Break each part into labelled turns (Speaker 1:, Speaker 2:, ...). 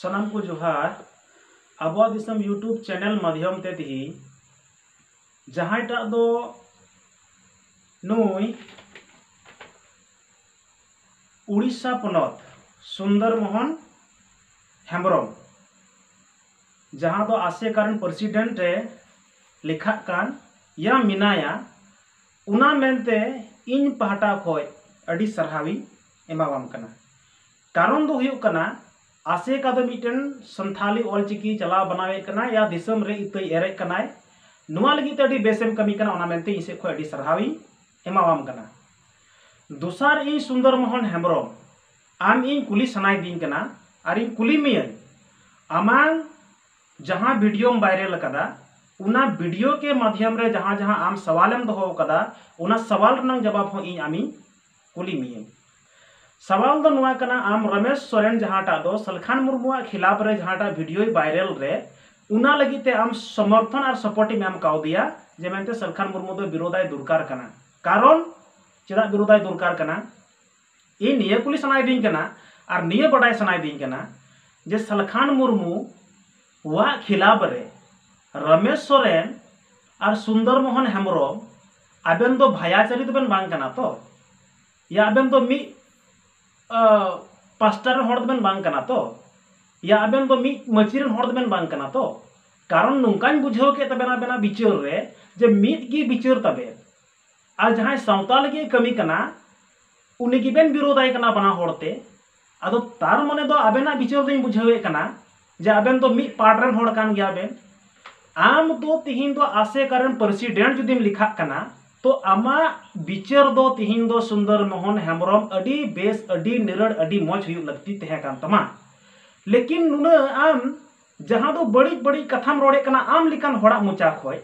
Speaker 1: सनम को जोहार आबो दिसम यूट्यूब चैनल माध्यम ते तिही जहां टा दो नुई उड़ीसा पनत सुंदर मोहन हेम्ब्रम जहां दो आसे कारण प्रेसिडेंट रे लिखा कान या मिनाया उना मेनते इन पहाटा खोय अडी सरहावी एमावाम कना। कारण दो हुयुक कना आसे का दो मिटन संथाली ऑलचिकी चला बनावे कना या दिसम रे इतई एरे कनाय नुआ लगी ते अडी बेसेम कमी कना ओना मेनते इसे खोय अडी सरहावी एमावाम कना। दुसार इ सुंदर मोहन हेम्ब्रम आम इन कुली सनाय दिन कना आर इन कुली मिय आमान जहां वीडियो वायरल कदा उना वीडियो के माध्यम रे जहां जहां आम सवालम दो कदा उना सवाल रनंग जवाब हो इन आमी कुली मिय। सवाल दो नुआ कना आम रमेश सोरेन जहांटा दो सलखान मुर्मुआ खिलाफ रे जहांटा वीडियो वायरल रे उना लगी ते आम समर्थन और सपोर्ट में आम काव दिया जे मेनते सलखान मुर्मु दो विरोधाय दुरकार कना। कारण चेदा विरोधाय दुरकार कना इ निये कुली सनाय दिन कना और निये बडाय सनाय दिन कना जे सलखान मुर्मु वा खिलाफ रे रमेश सोरेन और सुंदर मोहन हेम्ब्रम आबेन दो भायाचारी तो बेन बांग कना तो या आबेन दो मी पास्टर हर बेन बांग कना तो या आबेन दो मी मचिरन हर बेन बांग कना तो। कारण नुंकान बुझाव के तबेना बेना बिचार रे जे मीत गी बिचार तबे और जहां सावताल गे कमी कना उनी गी बेन विरोधाय कना बना होड़ते आदो तार मने दो आबेना बिचार दो बुझावे कना जे आबेन दो मी पार्टरन होड़ कान गया बेन आम दो तिहिन दो आसे कारण प्रेसिडेंट जुदिम लिखा कना तो आमा बिचार दो तिहिन दो सुंदर मोहन हेम्ब्रम अडी बेस अडी निरड़ अडी मौज हुई लगती तहे कान तमा। लेकिन नुना आम जहां दो बड़ी बड़ी कथाम रोड़े कना आम लिकान होड़ा मुचा खोय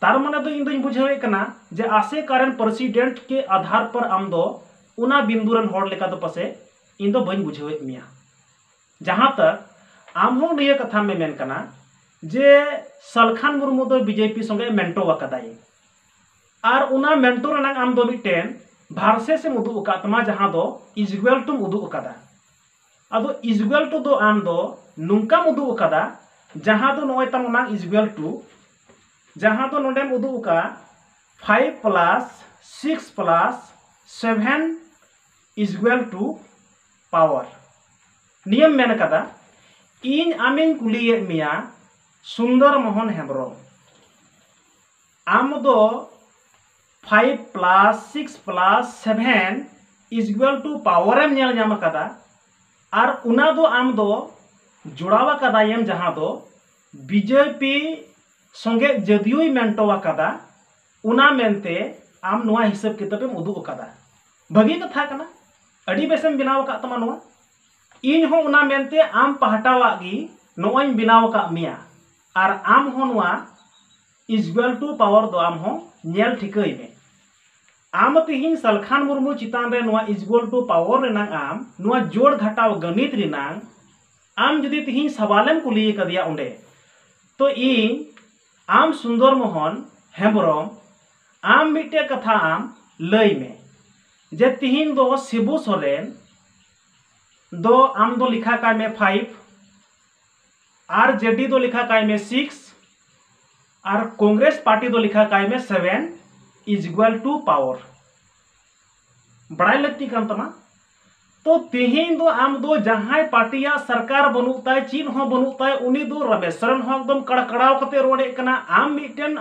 Speaker 1: तार मने दो इन दोइन बुझावे कना जे आसे कारण प्रेसिडेंट के आधार पर आम दो उना बिंदुरन होड़ लेका दो पसे इन दो बइन बुझावे मिया। जहां तक आम हो निये कथा में मेन कना जे सलखान मुर्मु दो बीजेपी संगे मेंटो वकदाय और उना मेंटो रनांग आम दो मिटेन भारसे से उदु उकातमा जहां दो इजगुएल टू उदु उकादा आदो इजगुएल टू दो आम दो नुंका उदु उकादा जहां दो नोय तम मांग इजगुएल टू जहां दो नोडेम उदु उका 5+6+7 इजगुएल टू पावर नियम मेन कदा इन आमिन कुलिये मिया सुंदर मोहन हेम्ब्रम आम दो 5+6+7 इजगुएल टू पावर एम नेल नाम कदा और उना दो आम दो जुड़ावा कदायम जहां दो बीजेपी संगे जदियोई मेंटोवा कदा उना मेनते आम नुआ हिसाब किताबेम उदुग कदा भगी कथा कना अडी बेसम बिनाव का तमा नुआ इन हो उना मेनते आम पहटावा गी नोय बिनाव का मिया और आम हो नुआ इजगुएल टू पावर दो आम हो नेल ठिकई में आम तिहिन सलखान मुर्मु चितान रे नुआ इजगुएल टू पावर रेनांग आम नुआ जोड़ घटाव गणित रेनांग आम जदि तिहिन सवालेम कुली कदिया उंडे तो इन आम सुंदर मोहन हेम्ब्रम आम मिटे कथा आम लई में जे तिहिन दो शिबू सोरेन दो आम दो लिखा काय में 5 आर जेडी दो लिखा काय में 6 और कांग्रेस पार्टी दो लिखा काय में 7 इजगुएल टू पावर बड़ाई लगती कन तमा। तो तिहिन दो आम दो जहां पार्टिया सरकार बनुताय चीन हो बनुताय उनी दो रमेशरन हो एकदम कड़कड़ाव कते रोड़े कना आम मिटन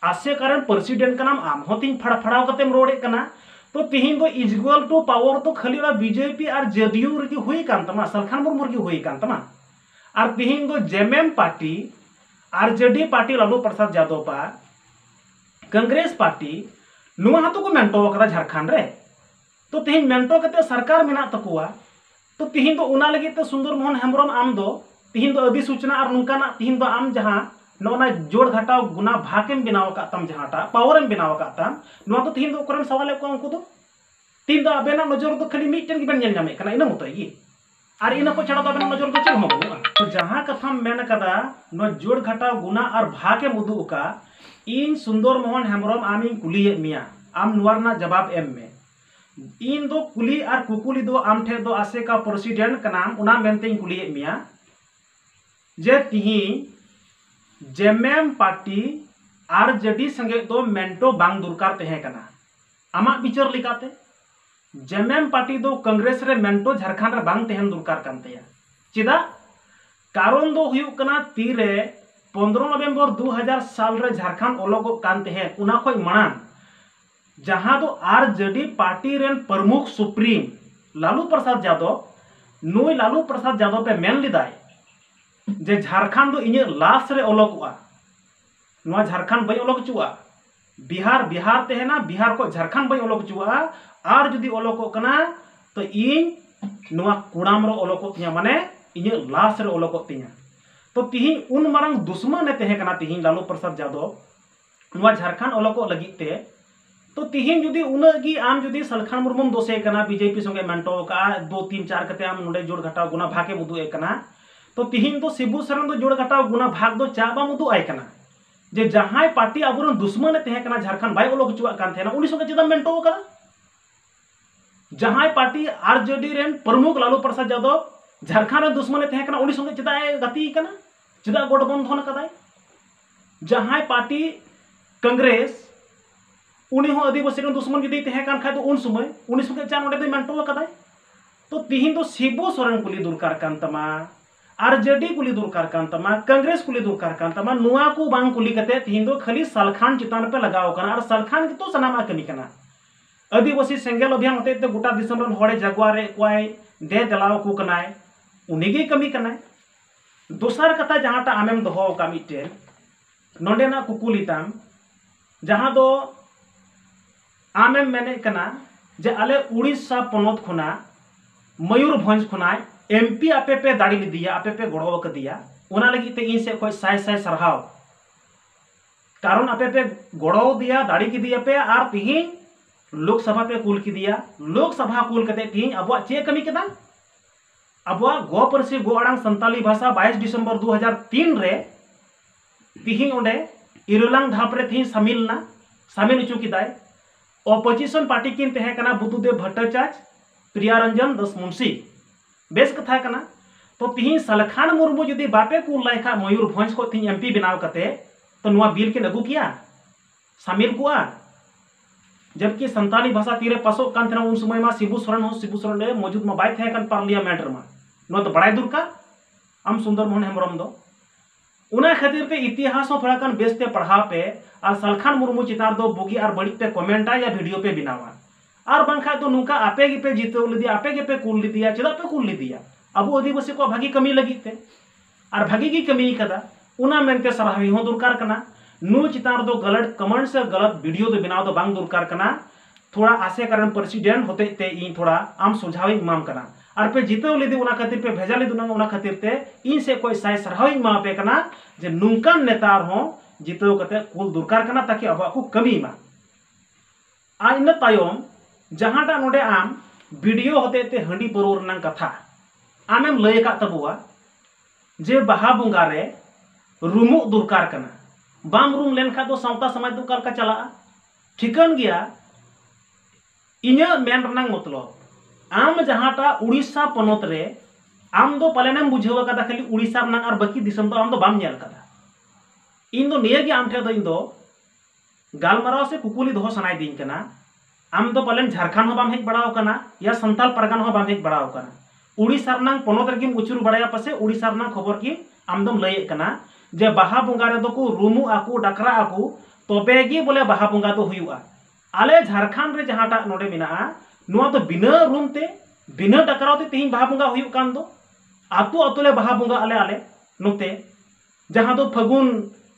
Speaker 1: आसे कारण प्रेसिडेंट कनाम आम हो तिन फड़फड़ाव कतेम रोड़े कना। तो तिहिन दो इजगुएल टू पावर तो खाली बीजेपी और जेडीयू रे हुई कान तमा सलखान मुर्मु रे हुई कान तमा और तिहिन दो JMM party RJD party Lalu Prasad Yadav पा कांग्रेस पार्टी नुआ हातो को मेंटो कदा झारखंड रे तो तिहिन मेंटो कते सरकार मेना तकुआ तो तिहिन दो उना लगे तो सुंदर मोहन हेम्ब्रम आम दो तिहिन दो अधिसूचना और नुकाना तिहिन दो आम जहां नोना जोड़ घटाव गुना भाकेम बिनाव का तम जहांटा पावरम बिनाव का तम नुआ तो तिहिन दो करम सवाल को उनको तो तिहिन दो अबेना नजर तो खाली मिटन गिबन नेल नामे कना इना मतो ये और इन को छड़ा तो अबेना नजर तो चल हो बनुआ। तो जहां कथाम मेन कदा नो जोड़ घटाव गुना और भाकेम उदु का इन सुंदर मोहन हेम्ब्रम आमिन कुलिये मिया आम नुआरना जवाब एम में इन दो कुली और कुकुली दो आम ठे दो आसे का प्रेसिडेंट कनाम उना मेनते कुलिये मिया जे तिहिं जेएमएम पार्टी आरजेडी संगे तो मेंटो बांग दुरकार तहे कना आमा विचार लिकाते जेएमएम पार्टी दो कांग्रेस रे मेंटो झारखंड रे बांग तहन दुरकार कानतेया चिदा कारण दो हुयुक कना तीरे 15 नवंबर 2000 साल रे झारखंड ओलोगो कान तहे उना खोय मांग जहां दो आरजेडी पार्टी रेन प्रमुख सुप्रीम लालू प्रसाद यादव नुई लालू प्रसाद यादव पे मेन लिदाय जे झारखंड दो इnye लास्ट रे ओलोगआ नुआ झारखंड बई ओलोग चुआ बिहार बिहार तेहना बिहार को झारखंड बई ओलोग चुआ आर जुदी ओलोगो कना तो इन नुआ कुड़ाम रो ओलोगो तिया माने इnye लास्ट रे ओलोगो तिया तो तिही उन मारंग दुश्मन ने तेहे कना तिही लालू प्रसाद यादव नुआ झारखंड ओलोगो लगित ते तो तिही जुदी उनगी आम जुदी सलखान मुर्मुम दोसे कना बीजेपी संगे मेंटो का 2 3 4 कते आम नोडे जोड़ घटाव गुना भागे मुदु ए कना तो तिहिन तो शिबू सरन दो जोड़ घटाव गुना भाग दो चाबा मुदु आय कना जे जहां पार्टी अबुरन दुश्मन तहे कना झारखंड बाय ओलोग चुआ कान थेना उनी संगे चिदा मेंटो कना जहां पार्टी आरजेडी रेन प्रमुख लालू प्रसाद यादव झारखंड रे दुश्मन तहे कना उनी संगे चिदा गति कना चिदा गठबंधन कदाय जहां पार्टी कांग्रेस उनी हो आदिवासी रेन दुश्मन जदी तहे कान खाय तो उन समय उनी संगे चा नोडे दो मेंटो कदाय तो तिहिन तो शिबू सोरेन कुली दुरकार कान तमा आरजेडी कुली दुरकार कान तमा कांग्रेस कुली दुरकार कान तमा नुआ को बांग कुली कते तिहिन दो खाली सलखान चितान पे लगाव कना और सलखान के तो सनामा कमी कना आदिवासी सेंगेल अभियान होते ते गोटा दिसम रन होड़े जगवारे कोय दे दलाव को कनाय उनीगे कमी कनाय दोसर कथा जहांटा आमेम दोहो का मिटे नोडेना कुकुलिताम जहां दो आमेम मेने कना जे आले उड़ीसा पनोत खुना मयूरभंज खुना एमपी आपे पे दाड़ी लिदिया आपे पे गड़ो क दिया ओना लगी ते इन से कोई साय साय सरहाव कारण आपे पे गड़ो दिया दाड़ी की दिया पे आर तिही लोकसभा पे कुल की दिया लोकसभा कुल कते तिही अबवा चे कमी केदा अबवा गो परसी गो अड़ांग संताली भाषा 22 दिसंबर 2003 रे तिही ओंडे इरलांग धाप रे तिही शामिल उचु किदाय ऑपोजिशन पार्टी किन तहे कना बुद्धदेव भट्टाचार्य प्रियारंजन दस मुंशी बेस कथा कना तो तिही सलखान मुर्मू जुदी बापे कुल लाइखा मयूरभंज को तिही एमपी बनाव कते तो नुआ बिल के लगू किया शामिल कुआ जबकि संताली भाषा तीरे पासो कान थेना उन समय मा शिबू सोरेन ले मौजूद मा बाय थे कान पार्लियामेंट मा नुआ तो बड़ाई दुरका आम सुंदर मोहन हेमरम दो उना खातिर ते इतिहास हो थोड़ा कान बेसते पढ़ा पे और सलखान मुर्मू चितार दो बुगी और बड़ी पे कमेंटा या वीडियो पे बिनावा और बंखा तो नुका आपे गे पे जीतो लिदिया आपे गे पे कुल लिदिया चदा पे कुल लिदिया अब आदिवासी को भागी कमी लगी ते और भागी की कमी कदा उना मेनते सराहवी हो दुरकार कना नु चितार दो गलत कमेंट से गलत वीडियो तो बिनाव तो बांग दुरकार कना थोड़ा आसे कारण प्रेसिडेंट होते ते इन थोड़ा आम सुझाव इमाम कना और पे जीतो लिदी उना खातिर पे भेजा लिदु ना उना खातिर ते इन से कोई साय सराहवी इमाम पे कना जे नुंकान नेतार हो जीतो कते कुल दुरकार कना ताकि अब को कमी मा आ इन तायम जहांटा नोडे आम वीडियो होते ते हंडी परोर नंग कथा आमेम लय का तबुआ जे बाहा बुंगा रे रूमु दुरकार कना बाम रूम लेन खा तो सावता समाज दुरकार का चला ठिकन गया इन्या मेन रनंग मतलब आम जहांटा उड़ीसा पनोत रे आम दो पालेनम बुझेव कदा खाली उड़ीसा रनंग और बाकी दिसम दो आम दो बाम नेल कदा इन दो निये गे आम ठे दो इन दो गालमाराव से कुकुली दोहो सनाय दिन कना आम दो पालेन झारखंड हो बाम हेज बड़ाव कना या संताल परगन हो बाम हेज बड़ाव कना उड़ीसा रनंग पनोत रे किम उचुर बड़ाया पसे उड़ीसा रनंग खबर की आम दम लय कना जे बाहा बुंगा रे दो को रूमु आकू डकरा आकू तबे गी बोले बाहा बुंगा तो हुयुआ आले झारखंड रे जहांटा नोडे मिना नुआ तो बिना रूम ते बिना डकराव ते तिहिं बाहा बुंगा हुयुक कान दो आतु आतुले बाहा बुंगा आले आले नोते जहां दो फगुन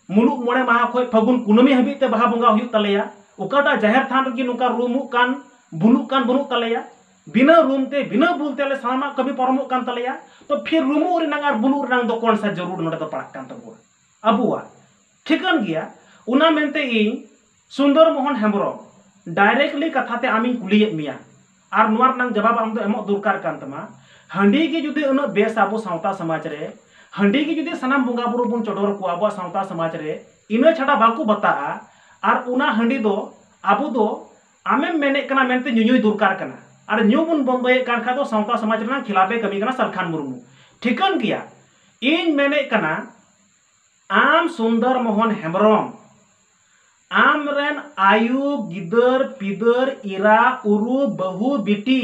Speaker 1: मुलुक मोड़े माहा खोय फगुन कुनमी हबी ते बाहा बुंगा हुयुक तलेया ओकाटा जाहिर थान रे नुका रूमु कान बुलुक कान बनु तलेया बिना रूम ते बिना बुलते आले सामा कभी परमो कान तलेया तो फिर रूमु रे नंग आर बुलु रे नंग दो कौन सा जरूर नोडे तो पड़क कान तबुआ अबुआ ठिकन गया उना मेनते इन सुंदर मोहन हेमब्रम डायरेक्टली कथा ते आमिन कुलिये मिया और नुआर नंग जवाब आम दो एमो दुरकार कान तमा हंडी की जुदी उन बेस आबो सावता समाज रे हंडी की जुदी सनाम बुंगा बुरु बुन चोडोर को आबो सावता समाज रे इना छाड़ा बाकू बताआ और उना हंडी दो आबो दो आमे मेने कना मेनते न्यून्युई दुरकार कना और न्यू बुन बंदोए कान खा दो सावता समाज रे खिलाफे कमी कना सलखान मुर्मू ठिकन गया इन मेने कना आम सुंदर मोहन हेम्ब्रम आमरेन आयु गिदर पिदर इरा उरु बहु बिटी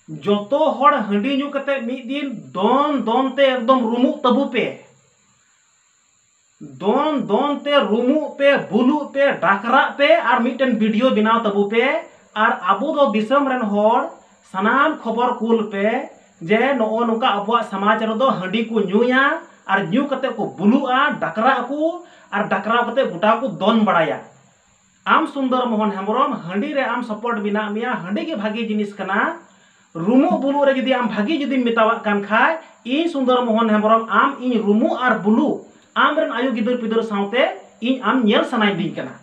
Speaker 1: जोतो हड़ हंडी न्यू कते मिद दिन दोन दोन ते एकदम रुमु तबु पे दोन दोन ते रुमु पे बुलु पे डाकरा पे और मिटन वीडियो बनाव तबु पे और अबो दो दिसम रेन हड़ सनाम खबर कुल पे जे नो नुका अबुआ समाज रे दो हंडी को न्यूया और न्यू कते को बुलुआ डाकरा को और डाकरा कते गुटा को दोन बड़ाया आम सुंदर मोहन हेम्ब्रम हंडी रे आम सपोर्ट बिना मिया हंडी के भागी जिनिस कना रुमु बुलु रे जदि आम भागी जदि मितावा कान खाय इन सुंदर मोहन हेम्ब्रम आम इन रुमु और बुलु आम रेन आयु गिदर पिदर साउते इन आम नेल सनाय दिन कना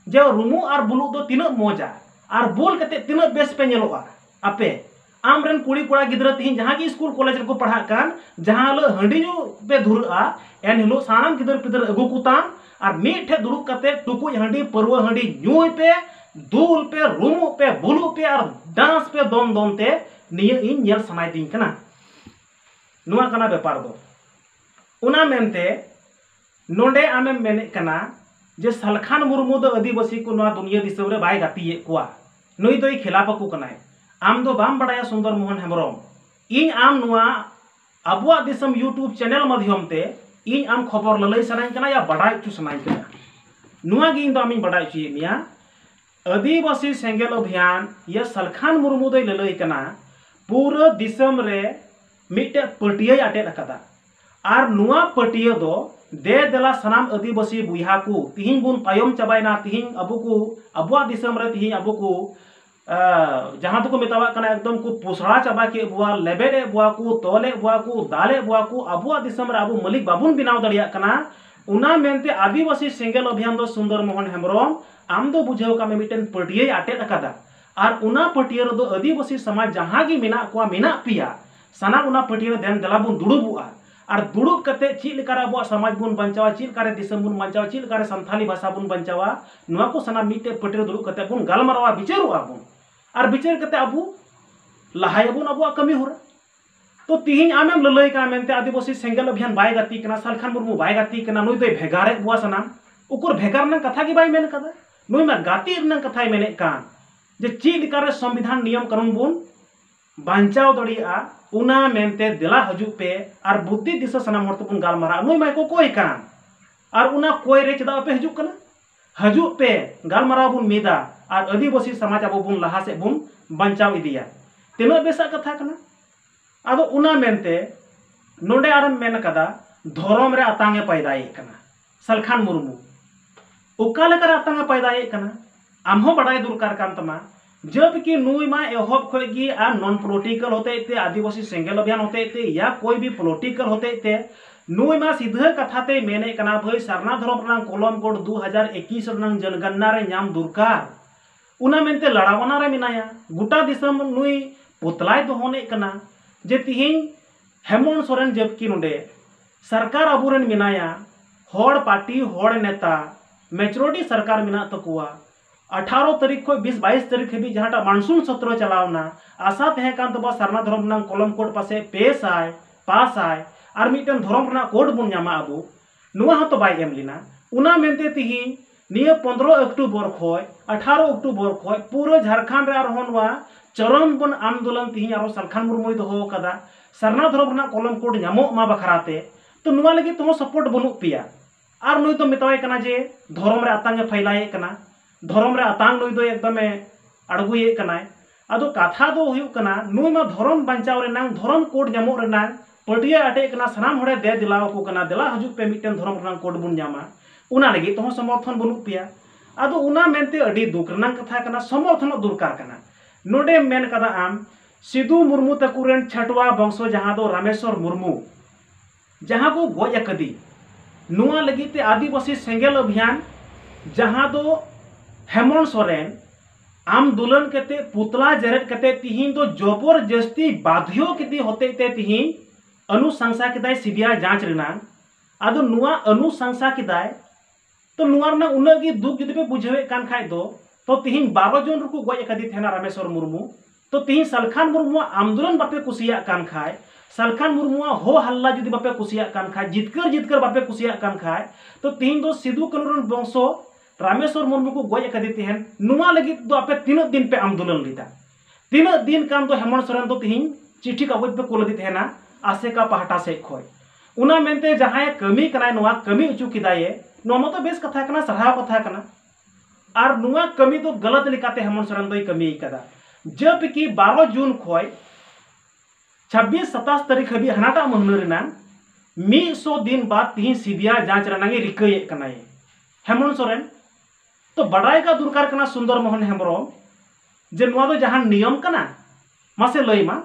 Speaker 1: जे रुमु और बुलु दो तिना मोजा और बुल कते तिना बेस पे नेलोआ आपे आम रेन कुड़ी कोड़ा गिदर तिन जहां की स्कूल कॉलेज रे को पढ़ा कान जहां ल हंडी न्यू पे धुरआ एन हिलो सानाम गिदर पिदर अगु कुताम और मीठे दुड़ुब कते टुकुज हंडी परवा हंडी न्यूय पे दूल पे रुमु पे बुलु पे और डांस पे दोन दोन ते निया इन नेल सनाय दिन कना नुआ कना व्यापार दो उना मेनते नोंडे आमे मेने कना जे सलखान मुर्मू दो आदिवासी को नुआ दुनिया दिसम रे बाय गातिये कोआ नुई दोई खिलाफ को कनाय आम दो बाम बड़ाया सुंदर मोहन हेम्ब्रम इन आम नुआ अबुआ दिसम यूट्यूब चैनल माध्यम ते इन आम खबर ललई सनाय कना या बड़ाय चु सनाय कना नुआ गी इन दो आमी बड़ाय चुये मिया आदिवासी सेंगेल अभियान या सलखान मुर्मू दोई ललई कना पूरा दिसम रे मिटे पटिया अटेद अकादा और नुआ पटिया दो दे देला सनाम आदिवासी बुया को तिहिन बुन तायम चाबायना तिहिन अबु को अबुआ दिसम रे तिहिन अबु को जहां तो को मेतावा कना एकदम को पुसड़ा चाबा के बुआ लेबेरे बुआ को तोले बुआ को दाले बुआ को अबुआ दिसम रे अबु मलिक बाबुन बिनाव दड़िया कना उना मेनते आदिवासी सेंगेल अभियान दो सुंदर मोहन हेम्ब्रम आम दो बुझाव का मिटन पटिया अटेद अकादा और उना पटिया दो आदिवासी समाज जहां गी मिना को मिना पिया सना उना पटिया देन दला बुन दुड़ुबुआ और दुड़ुब कते चील लेकर अब समाज बुन बंचावा चील करे दिसम बुन बंचावा चील करे संथाली भाषा बुन बंचावा नुआ को सना मिटे पटिया दुड़ुब कते बुन गालमारावा बिचारुआ बुन और बिचार कते अबु लहाय बुन अबुआ कमी होरा तो तिहिन आमेम ललई का मेनते आदिवासी सेंगेल अभियान बाय गाती कना सलखान मुर्मू बाय गाती कना नुई दो भेगारे बुआ सना उकुर भेगार न कथा की बाय मेन कदा नुई मा गाती न कथाय मेने कान जे चील करे संविधान नियम कानून बुन बांचाव दड़िया उना मेनते दिला हजू पे और बुद्धि दिशा सनाम हर तबुन गालमारा नुई माय को कोई कान और उना कोई रे चदा पे हजू कना हजू पे गालमारा बुन मिदा और आदिवासी समाज अब बुन लहा से बुन बंचाव इदिया तिना बेसा कथा कना आदो उना मेनते नोंडे आरम मेन कदा धर्म रे आतांगे पैदाये कना सलखान मुर्मू उका लेकर आतांगे पैदाये कना आमहो बड़ाई दुरकार कान तमा जब कि नुई मा एहब खोगी आ नॉन पॉलिटिकल होते थे आदिवासी सेंगेल अभियान होते थे या कोई भी पॉलिटिकल होते थे नुई मा सीधा कथाते मेने कना भाई सरना धर्म रंग कलम कोड 2021 रंग जनगणना रे नाम दुरकार उना मेनते लड़ावना रे मिनाया गुटा दिसम नुई पुतलाय दो होने कना जे तिहिन हेमंत सोरेन जब कि नोडे सरकार अबुरेन मिनाया होड़ पार्टी होड़ नेता मेचोरिटी सरकार मिना तकुआ 18 तारीख को 20-22 तारीख भी जहां मानसून सत्र चलावना आशा तहकान तब सरना धर्म कलम कोड पासे पेश आय पास आय और मिटन धर्म कोड बन नामा अबु नुआ तो बाय एम लिना उना मेनते तिहिन निया 15 अक्टूबर खोय 18 अक्टूबर खोय पूरा झारखंड रे आरहोनवा चरम बन आंदोलन तिहिन आरो सलखान मुर्मू दो कदा सरना धर्म कलम कोड नामो मा बखराते तो नुआ लगे तो सपोर्ट बनु पिया और नुई तो मितावे कना जे धर्म रे आतंगे फैलाये कना धर्म रे आतंक नुई दो एकदम अड़गुए कनाय आदो कथा दो हुयु कना नुई मा धर्म बंचाव रे नांग धर्म कोड जामो रे नांग पटिया अटे कना सनाम हड़े दे दिलाव को कना दिला हजू पे मिटन धर्म रे कोड बुन जामा उना लगी तो समर्थन बनु पिया आदो उना मेनते अडी दुख रे कथा कना समर्थन दुरकार कना नोडे मेन कदा आम सिदू मुर्मू तकुरेन छटवा वंशो जहां दो रामेश्वर मुर्मू जहां को गोज कदी नुआ लगी ते आदिवासी सेंगेल अभियान जहां दो हेमंत सोरेन आंदोलन कते पुतला जरेट कते तिहिन दो जबरदस्ती बाध्यो कती होते ते तिहिन अनुशंसा किदाय सीबीआई जांच रेना आदो नुआ अनुशंसा किदाय तो नुआ ना उनगी दुख जदि पे बुझावे कान खाय दो तो तिहिन 12 जन रुको गोय कदी थेना रामेश्वर मुर्मू तो तिहिन सलखान मुर्मू आंदोलन बापे कुसिया कान खाय सलखान मुर्मुआ हो हल्ला जुदी बापे कुसिया कान खाय जितकर जितकर बापे कुसिया कान खाय तो तीन दो सिदु कानून बंशो रामेश्वर मुर्मू को गोय कदी तेहन नुआ लगी दो आपे तीन दिन पे आंदोलन लीदा तीन दिन कान तो हेमंत सोरेन तो तीन चिट्ठी कागज पे कोल दी तेहना आसेका पहाटा से खोय उना मेनते जहां कमी कनाय नुआ कमी उचु किदाये नुआ मतो बेस कथा कना सरहाव कथा कना और नुआ कमी तो गलत लिकाते हेमंत सोरेन दोय कमी कदा जब कि 12 जून खोय 26-27 तारीख हबी हनाटा महीना रेना 100 दिन बाद तीन सीबीआई जांच रनागे रिकाये कनाय हेमंत सोरेन तो बड़ाई का दुर्कार कना सुंदर मोहन हेम्ब्रम जे नुआ दो जहां नियम कना मासे लईमा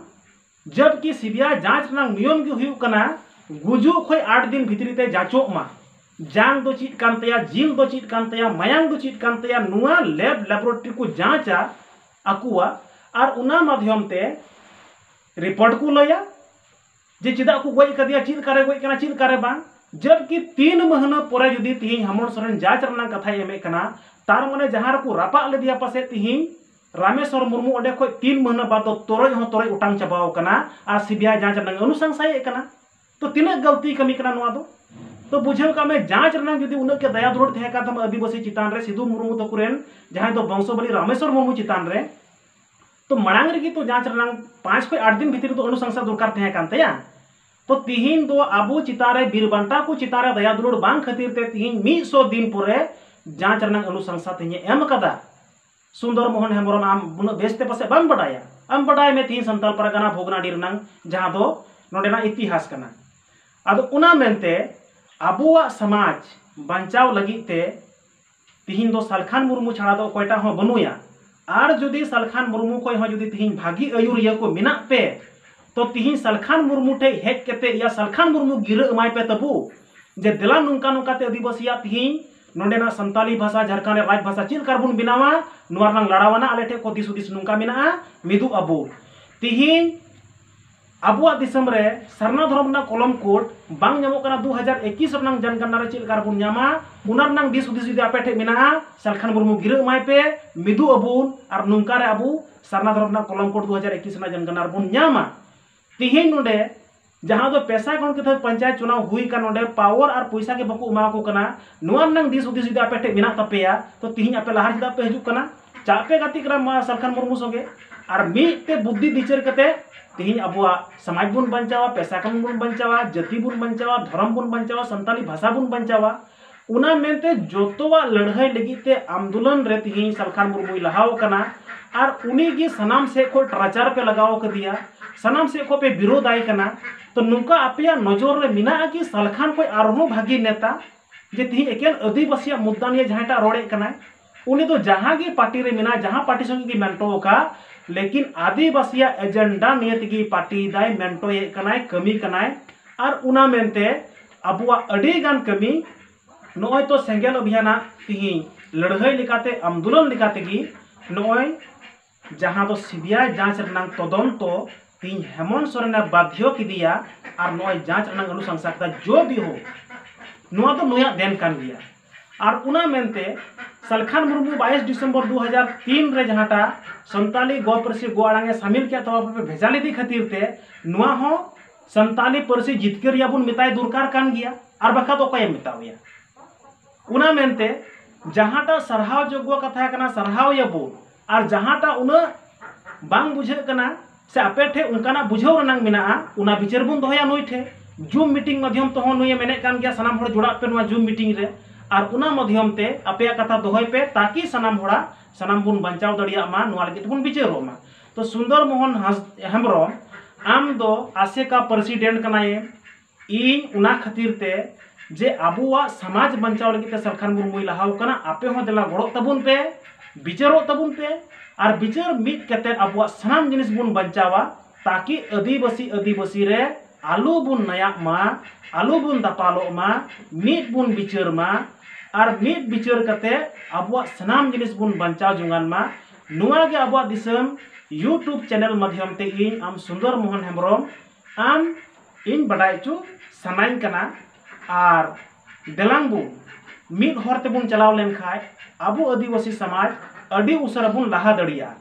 Speaker 1: जबकि सीबीआई जांच रना नियम गे हुयु कना गुजु खोय 8 दिन भितरी ते जांचो मा जांग दो चीट कानतया जिल दो चीट कानतया मायांग दो चीट कानतया नुआ लैब लैबोरेटरी को जांचा अकुआ और उना माध्यम ते रिपोर्ट को लया जे चिदा को गोय कदिया चीट करे गोय कना चीट करे बा जबकि 3 महीना परे जुदी तिहिं हेमंत सोरेन जांच रना कथा एमे कना तार माने जहां को रापा लेदिया पासे तिहिं रामेश्वर मुर्मू ओडे खोय 3 महीना बाद तो तोरय उटांग चबाव कना आ सीबीआई जांच रना अनुसंसाय कना तो तिना गलती कमी कना नुआ दो तो बुझेव का में जांच रना जुदी उन के दया दुलार थे का तम आदिवासी चितान रे सिधु मुर्मू तकुरेन जहां तो वंशोबली रामेश्वर मुर्मू चितान रे तो मणांग रे तो जांच रना 5 से 8 दिन भीतर तो अनुसंसा दुरकार थे कानतया तो तिहिन दो आबू चितारे बीरबंटा को चितारे दया दुलार बांग खातिर ते तिहिन 100 दिन परे जांच रना अनुसंसा ते एम कदा सुंदर मोहन हेम्ब्रम आम बुना बेस्ते पासे बम बडाया आम बडाय में तिहिन संताल परगना भोगनाडी रना जहां दो नोडेना इतिहास कना आदो उना मेनते आबुआ समाज बंचाव लगिते तिहिन दो सलखान मुर्मू छाड़ा दो कोयटा हो बनुया और जुदी सलखान मुर्मू को हो जुदी तिहिन भागी आयुरिया को मिना पे तो तिहिन सलखान मुर्मू ठे हेक केते या सलखान मुर्मू गिरा एमाय पे तबु जे दिला नुंका नुंका ते आदिवासिया तिहिन नोडेना संताली भाषा झारखंड राज भाषा चिल कारबुन बिनावा नुआरनांग लड़ावाना आले ठे को दिसुदिस नुंका मिना मिदु अबु तिहिन आबुआ दिसम रे सरना धर्म ना कलम कोड बांग नामो कना 2021 रनांग जनगणना रे चिल कारबुन न्यामा उनारनांग दिसुदिस जुदी आपे ठे मिना सलखान मुर्मू गिरा एमाय पे मिदु अबुन और नुंका रे अबु सरना धर्म ना कलम कोड 2021 ना जनगणना रे बुन न्यामा तिहिन नोडे जहां दो पैसा कौन के पंचायत चुनाव हुई का नोडे पावर और पैसा के बको उमा को कना नुआ नंग दिस उदिस जुदी आपे ठे मिना तपेया तो तिहिन आपे लहार जुदा पे हजु कना चापे गाती करा सलखान मुर्मू संगे और मीते बुद्धि दिचर कते तिहिन अबुआ समाज बुन बंचावा पैसा कम बुन बंचावा जाति बुन बंचावा धर्म बुन बंचावा संताली भाषा बुन बंचावा उना मेनते जोतोवा लड़ाई लगिते आंदोलन रे तिहिन सलखान मुर्मू लहाव कना और उनी की सनाम से को ट्राचार पे लगाव कर दिया सनाम से को पे विरोध आई कना तो नुका आपया नजर रे मिना कि सलखान कोई आरहो भागी नेता जे तिहिन एकेन आदिवासी मुद्दा निये जहांटा रोड़े कना उनी तो जहां की पार्टी रे मिना जहां पार्टी संगे की मेंटो का लेकिन आदिवासी एजेंडा नियत की पार्टी दाय मेंटो ये कनाय कमी कनाय और उना मेनते अबुआ अडी गान कमी नोय तो सेंगेल अभियान तिहिन लड़ाई लिकाते आंदोलन लिकाते की नोय जहां तो सीबीआई जांच रनांग तदंतो तिहिन हेमंत सोरेन बाध्य किदिया और नोय जांच रनांग अनुशंसा का जो भी हो नोआ तो नोया देन कान गया और उना मेनते सलखान मुर्मू 22 दिसंबर 2003 रे जहांटा संताली गो परसी गो आड़ांगे शामिल किया तो पे भेजा लेदी खातिर ते नुआ हो संताली परसी जितकर याबुन मिताय दुरकार कान गया और बखा तो कय मितावया उना मेनते जहांटा सरहाव जोग्य कथा कना सरहाव याबु और जहांटा उना बांग बुझे कना से आपे ठे उनकाना बुझाव रनांग मिना उना विचार बुन दोया नोय ठे जूम मीटिंग माध्यम तो हो नोय मेने कान गया सनाम हर जोड़ा पे नुआ जूम मीटिंग रे और उना माध्यम ते आपे कथा दोहय पे ताकि सनाम होड़ा सनाम बुन बंचाव दड़िया मा नुआ लगे बुन विचारो मा तो सुंदर मोहन हेम्ब्रम आम दो आसेका प्रेसिडेंट कनाए इन उना खातिर ते जे आबुआ समाज बंचाव लगे सलखान मुर्मू लहाव कना आपे हो देला गड़ो तबुन पे विचारो तबुन पे और विचार मिट कते आबुआ सनाम जिनिस बुन बंचावा ताकि आदिवासी रे आलू बुन नया मा आलू बुन दापालो मा मिट बुन विचार मा और मिट विचार कते आबुआ सनाम जिनिस बुन बंचाव जुंगान मा नुआ के आबुआ दिसम यूट्यूब चैनल माध्यम ते इन आम सुंदर मोहन हेम्ब्रम आम इन बडाय चु सनाइन कना और देलांग बुन मिट हर ते बुन चलाव लेन खाय आबु आदिवासी समाज अडी उसरा बुन लहा दड़िया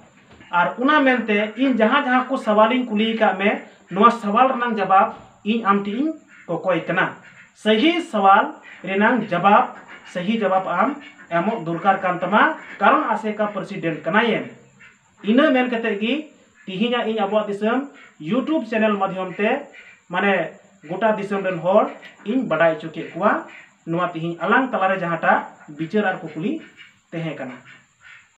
Speaker 1: और उना मेनते इन जहाँ जहाँ को सवाल कुली का में नवा सवाल रनंग जवाब इन आम टी इन कोकोय कना सही सवाल रेनांग जवाब सही जवाब आम एमो दरकार कान तमा कारण आसेका प्रेसिडेंट कनायेम इना मेन कते गी तिहिना इन अबो दिसम यूट्यूब चैनल माध्यम ते माने गोटा दिसम रन होर इन बडाय चुके कुआ नुआ तिहिन अलांग तलारे जहाटा बिचार आर कुकुली तेहे कना।